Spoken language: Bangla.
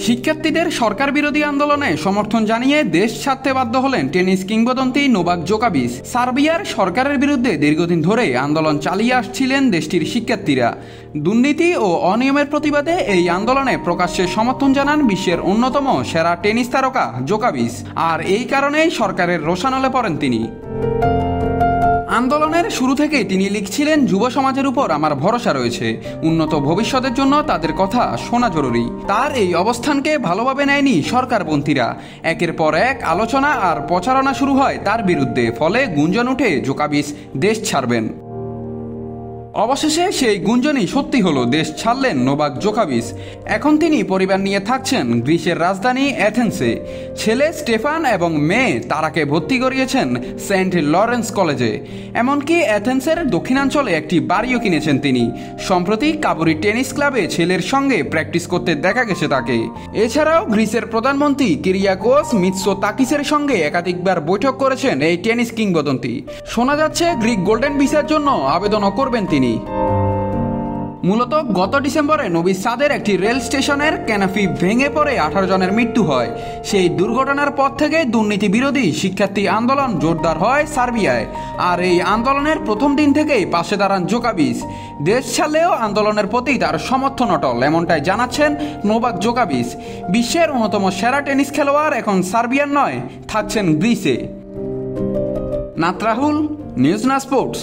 শিক্ষার্থীদের সরকার বিরোধী আন্দোলনে সমর্থন জানিয়ে দেশ ছাড়তে বাধ্য হলেন টেনিস কিংবদন্তি নোভাক জোকোভিচ। সার্বিয়ার সরকারের বিরুদ্ধে দীর্ঘদিন ধরে আন্দোলন চালিয়ে আসছিলেন দেশটির শিক্ষার্থীরা। দুর্নীতি ও অনিয়মের প্রতিবাদে এই আন্দোলনে প্রকাশ্যে সমর্থন জানান বিশ্বের অন্যতম সেরা টেনিস তারকা জোকোভিচ। আর এই কারণেই সরকারের রোষানলে পড়েন তিনি। আন্দোলনের শুরু থেকে তিনি লিখছিলেন, যুব সমাজের উপর আমার ভরসা রয়েছে, উন্নত ভবিষ্যতের জন্য তাদের কথা শোনা জরুরি। তার এই অবস্থানকে ভালোভাবে নেয়নি সরকারপন্থীরা। একের পর এক আলোচনা আর প্রচারণা শুরু হয় তার বিরুদ্ধে, ফলে গুঞ্জন উঠে জোকোভিচ দেশ ছাড়বেন। অবশেষে সেই গুঞ্জনই সত্যি হলো, দেশ ছাড়লেন নোভাক জোকোভিচ। এখন তিনি পরিবার নিয়ে থাকছেন গ্রিসের রাজধানী অ্যাথেন্সে। ছেলে স্টেফান এবং মেয়ে তারাকে ভর্তি করিয়েছেন সেন্ট লরেন্স কলেজে। এমনকি অ্যাথেন্সের দক্ষিণাঞ্চলে একটি বাড়িও কিনেছেন তিনি। সম্প্রতি কাবুরি টেনিস ক্লাবে ছেলের সঙ্গে প্র্যাকটিস করতে দেখা গেছে তাকে। এছাড়াও গ্রিসের প্রধানমন্ত্রী কিরিয়াকোস মিৎসোতাকিসের সঙ্গে একাধিকবার বৈঠক করেছেন এই টেনিস কিংবদন্তি। শোনা যাচ্ছে গ্রিক গোল্ডেন ভিসার জন্য আবেদনও করবেন তিনি। মূলত গত ডিসেম্বরে নবি সাদের একটি রেল স্টেশনের ক্যানাপি ভেঙে পড়ে 18 জনের মৃত্যু হয়। সেই দুর্ঘটনার পর থেকে দুর্নীতি বিরোধী শিক্ষার্থী আন্দোলন জোরদার হয় সার্বিয়ায়। আর এই আন্দোলনের প্রথম দিন থেকেই পাশে দাঁড়ান জোকোভিচ। দেশ ছাড়লেও আন্দোলনের প্রতি তার সমর্থন অটল, এমনটাই জানাচ্ছেন নোভাক জোকোভিচ। বিশ্বের অন্যতম সেরা টেনিস খেলোয়াড় এখন সার্বিয়ার নয়, থাকছেন গ্রিসে। নাত রাহুল, নিউজ না স্পোর্টস।